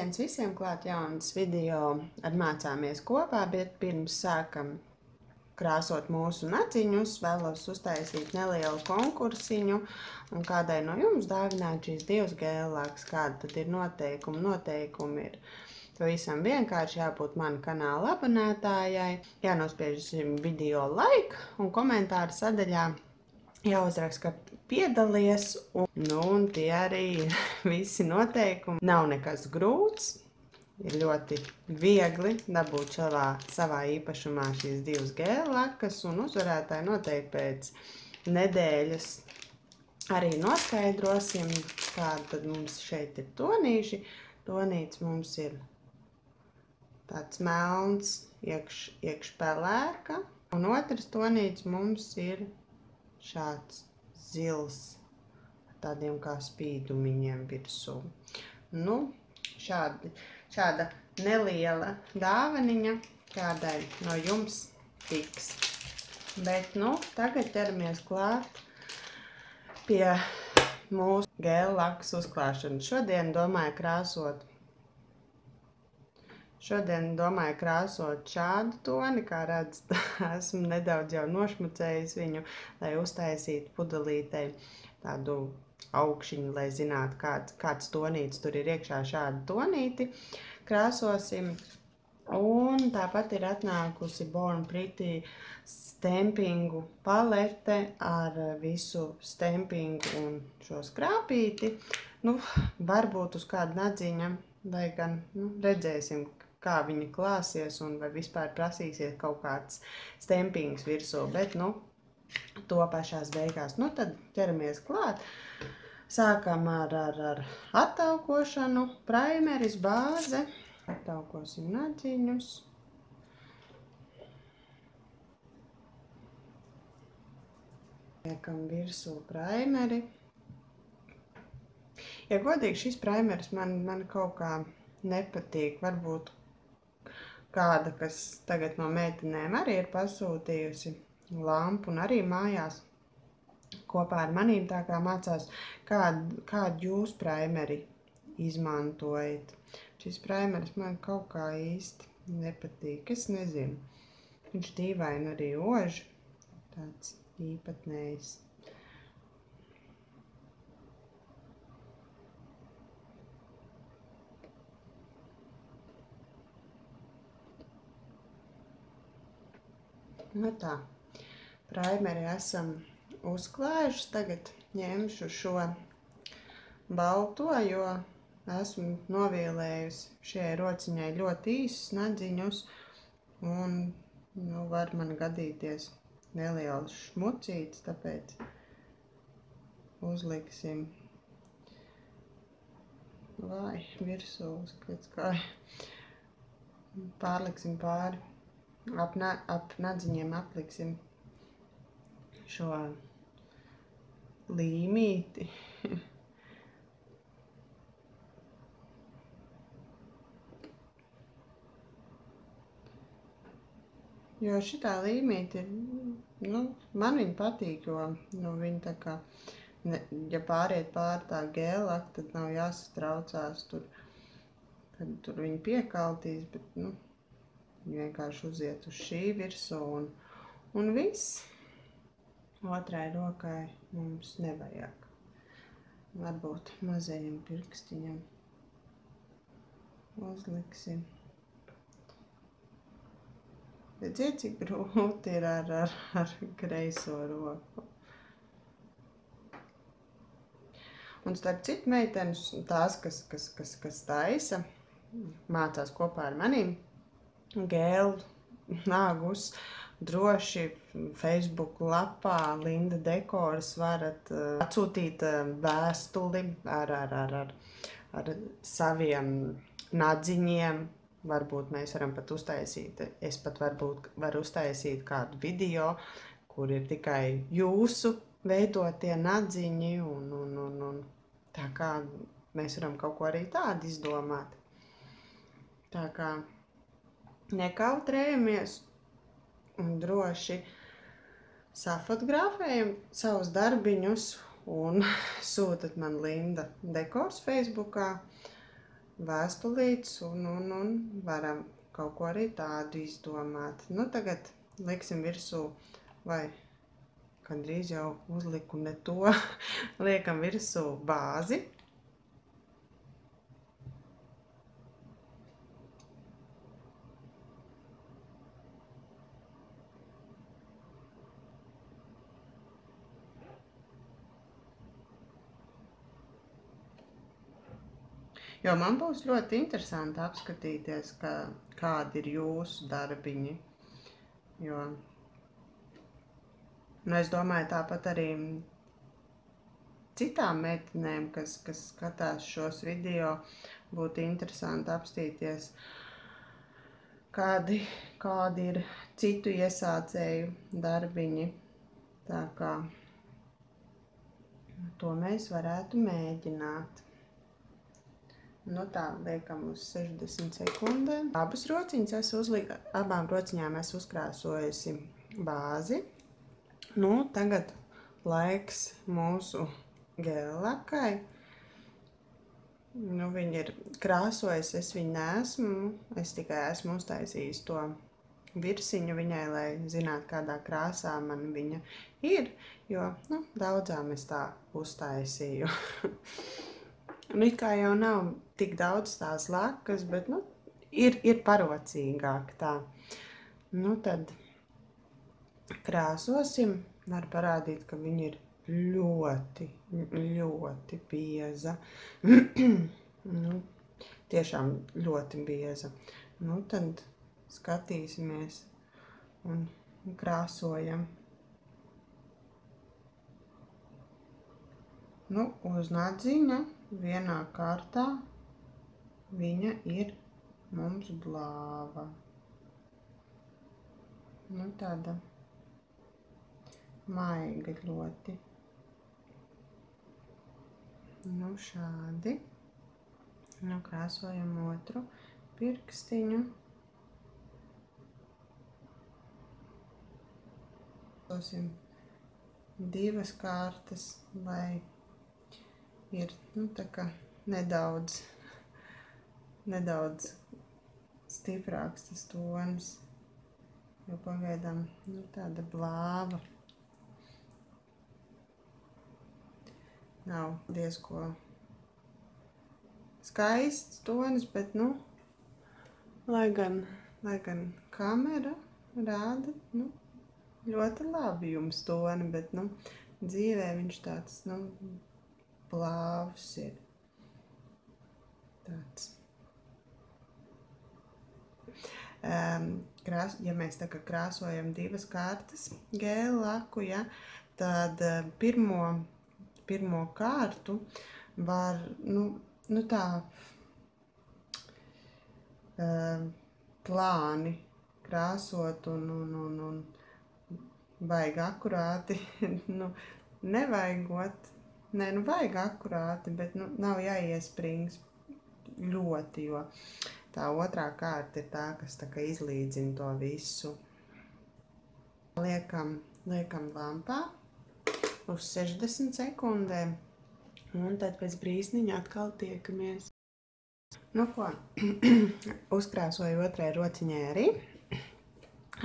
Sveiciens visiem, klāt jauns video ar mācāmies kopā, bet pirms sākam krāsot mūsu nadziņus, vēlos uztaisīt nelielu konkursiņu un kādai no jums dāvināt šīs divas gēlākas. Kāda tad ir noteikumi? Noteikumi ir pavisam vienkārši jābūt mana kanāla abonētājai, jānospiež video like un komentāru sadaļā jāuzraksta, ka piedalies, un tie arī visi noteikumi. Nav nekas grūts, ir ļoti viegli dabūt savā īpašumā šīs divas gēlakas, un uzvarētāji noteikti pēc nedēļas arī noskaidrosim, kāda tad mums šeit ir tonīši. Tonīts mums ir tāds melns, iekšpelēka, un otrs tonīts mums ir šāds zils ar tādiem kā spīdumiņiem virsū. Nu, šāda neliela dāvaniņa kādai no jums tiks. Bet, tagad ķeramies klāt pie mūsu gēlakas uzklāšanas. Šodien domāju krāsot šādu toni, kā redzat, esmu nedaudz jau nošmucējis viņu, lai uztaisītu pudelītei tādu augšiņu, lai zinātu, kāds tonīts tur ir iekšā. Šādu tonīti krāsosim. Un tāpat ir atnākusi Born Pretty stempingu palete ar visu stempingu un šo skrāpīti. Varbūt uz kādu nadziņa, vai gan redzēsim, kā viņi klāsies un vai vispār prasīsies kaut kāds stempings virsū, bet to pašās beigās. Tad ķeramies klāt. Sākam ar attaukošanu, praimeris, bāze. Attaukosim nadziņus. Liekam virsū praimeri. Ja godīgi, šis praimeris man kaut kā nepatīk. Varbūt kāda, kas tagad no meitenēm arī ir pasūtījusi lampu un arī mājās kopā ar manīm tā kā mācās, kādu jūs praimeri izmantojat. Šis praimeris man kaut kā īsti nepatīk, es nezinu. Viņš dīvaini arī ož, tāds īpatnējs. Tā, praimeri esam uzklājuši. Tagad ņemšu šo balto, jo esmu novīlējusi šajai rociņai ļoti īsus nadziņus. Un var man gadīties neliels šmucīts, tāpēc uzliksim virsū, pārliksim pāri. Ap nadziņiem apliksim šo līmīti. Jo šitā līmīti ir, man viņa patīk, jo viņa tā kā, ja pāriet pāri tā gēlaka, tad nav jāsatraucās tur, kad tur viņa piekaltīs, bet, vienkārši uziet uz šī virsū un viss. Otrai rokai mums nevajag. Varbūt mazajam pirkstiņam uzliksim. Redziet, cik grūti ir ar kreiso roku. Un starp citu meitenes, tās, kas taisa, mācās kopā ar manīm, gēlu nāgus, droši Facebook lapā Linda Dekors varat atsūtīt vēstuli ar saviem nadziņiem. Varbūt mēs varam pat uztaisīt, es pat varbūt varu uztaisīt kādu video, kur ir tikai jūsu veidotie nadziņi, un tā kā mēs varam kaut ko arī tādu izdomāt. Tā kā nekautrējamies un droši safotografējam savus darbiņus un sūtat man Linda Dekors Facebookā vēstulītes un varam kaut ko arī tādu izdomāt. Nu, tagad liksim virsū, vai gandrīz jau uzliku ne to, liekam virsū bāzi. Jo man būs ļoti interesanti apskatīties, kādi ir jūsu darbiņi. Jo, es domāju, tāpat arī citām meitenēm, kas skatās šos video, būtu interesanti apstīties, kādi ir citu iesācēju darbiņi. Tā kā to mēs varētu mēģināt. Nu tā, liekam uz 60 sekundēm. Abām rociņām es uzkrāsojusi bāzi. Nu, tagad laiks mūsu gēllakai. Nu, viņa ir krāsojusi, es viņu neesmu. Es tikai esmu uztaisījis to virsiņu viņai, lai zinātu, kādā krāsā man viņa ir. Jo, nu, daudzām es tā uztaisīju. Nu, it kā jau nav tik daudz tās lakas, bet, nu, ir parocīgāk tā. Nu, tad krāsosim. Var parādīt, ka viņa ir ļoti bieza. Nu, tiešām ļoti bieza. Nu, tad skatīsimies un krāsojam. Nu, uz nadziņa vienā kārtā viņa ir mums blāva. Nu, tāda maiga ļoti. Nu, šādi. Nu, krāsojam otru pirkstiņu. Krāsosim divas kārtas, lai ir, nu, tā kā nedaudz stiprāks tas tonis, jo pagaidām, nu, tāda blāva. Nav diezko skaists tonis, bet, nu, lai gan kamera rāda, nu, ļoti labi jums toni, bet, nu, dzīvē viņš tāds, nu, blāvs ir tāds. Ja mēs tā kā krāsojam divas kārtas gēla laku, ja, tad pirmo kārtu var, nu tā plāni krāsot un baigi akurāti, nu, nevajagot. Nē, nu vajag akurāti, bet, nu, nav jāiesprings ļoti, jo tā otrā kārta ir tā, kas tā kā izlīdzina to visu. Liekam lampā uz 60 sekundēm, un tad pēc brīsniņa atkal tiekamies. Nu ko, uzkrāsoju otrai rociņai arī.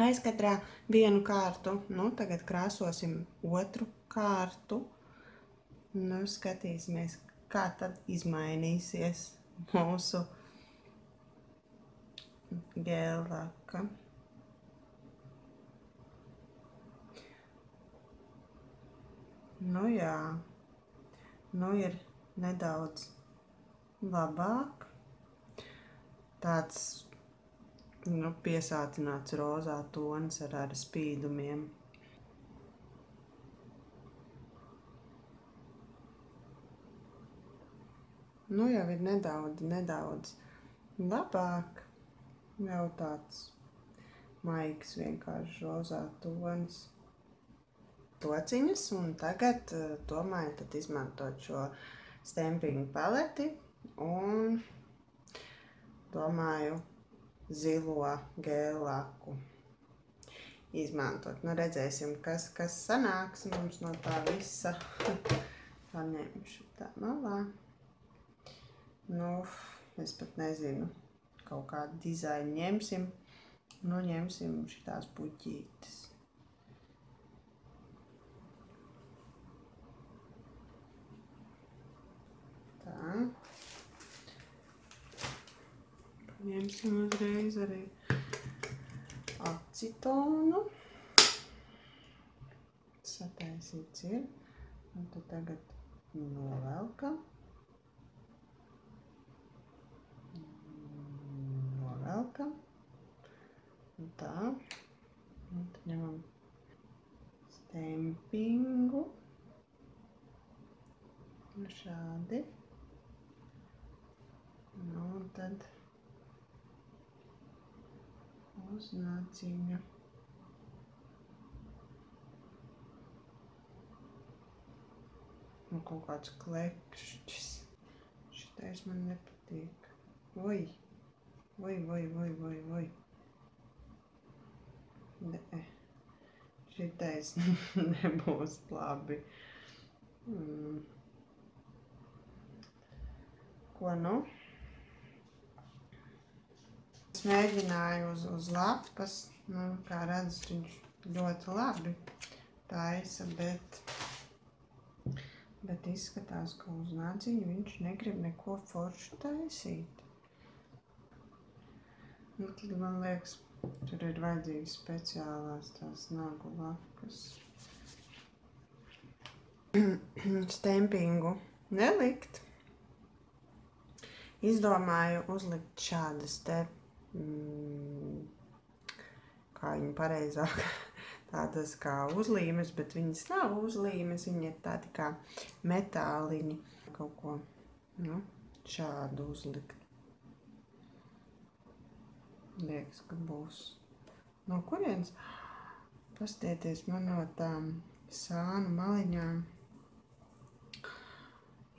Aizkatrā vienu kārtu, nu tagad krāsosim otru kārtu. Nu, skatīsimies, kā tad izmainīsies mūsu gēllaka. Nu jā, nu ir nedaudz labāk. Tāds, nu, piesātināts rozā tonis ar spīdumiem. Nu, jau ir nedaudz labāk. Jau tāds maigs, vienkārši rozā tonis. Rociņas, un tagad domāju tad izmantot šo stampingu paleti un domāju zilo gēllaku izmantot. Nu, redzēsim, kas sanāks mums no tā visa. Paņemšu tā malā. Nu, Es pat nezinu, kaut kādu dizainu ņemsim. Nu, ņemsim šitās puķītes. Tā. Ņemsim uzreiz arī acetonu. Sataisīts ir. Un tad tagad novelkam. Novelkam. Un tā. Un tad ņemam stempingu. Šādi. Nu, un tad uz naciņu. Un kaut kāds klekšķis. Šitais man nepatīk. Oi! Oi, oi, oi, oi, oi. Nē. Šitais nebūs labi. Ko nu? Es mēģināju uz lapas, nu, kā redzat, viņš ļoti labi taisa, bet izskatās, ka uz nadziņu viņš negrib neko foršu taisīt. Nu, tad man liekas, tur ir vajadzīgas speciālās tās nagu lapas. Stempingu nelikt. Izdomāju uzlikt šādas te, kā viņi pareizāk, tādas kā uzlīmes, bet viņas nav uzlīmes, viņi ir tādi kā metāliņi. Kaut ko, nu, šādu uzlikt. Liekas, ka būs. No kurienes? Pastieties, man no tām sānu maliņām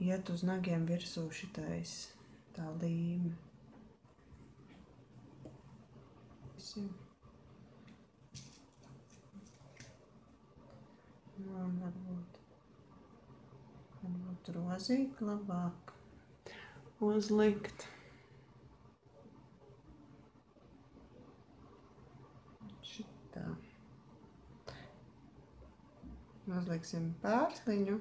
iet uz nagiem virsū šitais tā līme. Nu, varbūt rozīt labāk uzlikt. Šitā. Uzliksim pārsliņu.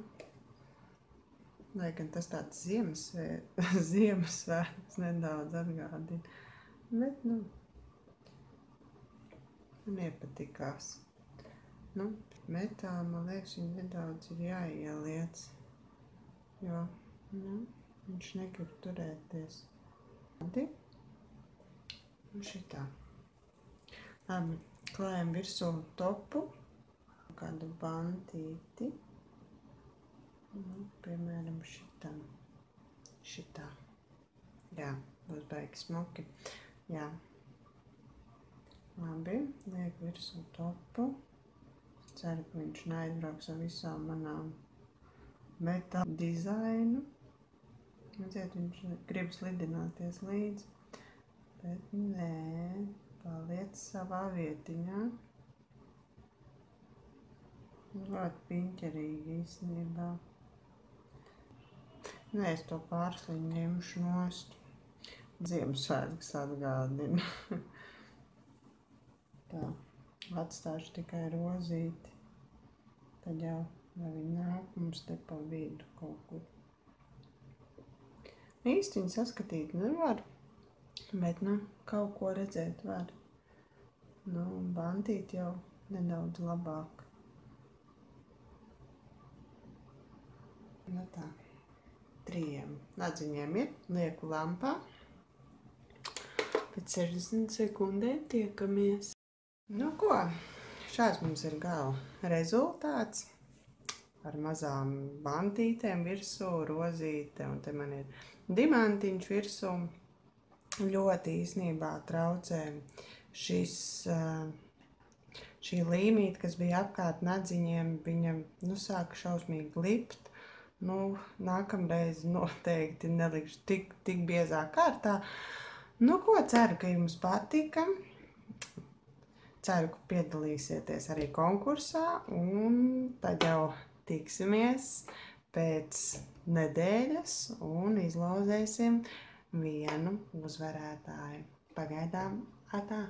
Lai gan tas tāds Ziemassvētkus nedaudz atgādina. Bet, nu, man iepatikās. Nu, metāli, man liekas, viņi nedaudz ir jāieliec. Jo, nu, viņš negrib turēties. Un šitā. Labi, klājam virsū topu. Kādu bantīti. Nu, piemēram, šitā. Jā, būs baigi smuki. Jā. Labi, liek virsū topu. Ceru, ka viņš neaizbrauks ar visām manām metāla dizainu. Redziet, viņš grib slidināties līdzi. Bet nē, paliec savā vietiņā. Ļoti piņķerīgi īstenībā. Nē, es to pārsliņu ņemšu nost. Ziemassvētkus atgādina. Tā, atstāšu tikai rozīti. Tad jau, vai viņi nāk mums te pa vidu kaut kur. Īsti viņu saskatīt nevar, bet, nu, kaut ko redzēt var. Nu, bantīt jau nedaudz labāk. Nu tā, 3 nadziņiem ir, lieku lampā. Pēc 60 sekundēm tiekamies. Nu ko, šāds mums ir gala rezultāts. Ar mazām bantītēm virsū, rozīte, un te man ir dimantiņš virsū. Ļoti īsnībā traucē šī līmīte, kas bija apkārt nadziņiem, viņa, nu, sāka šausmīgi lipt. Nu, nākamreiz noteikti nelikšu tik biezā kārtā. Nu, ko, ceru, ka jums patika. Ceru, ka piedalīsieties arī konkursā, un tad jau tiksimies pēc nedēļas un izlozēsim vienu uzvarētāju. Pagaidām, atā!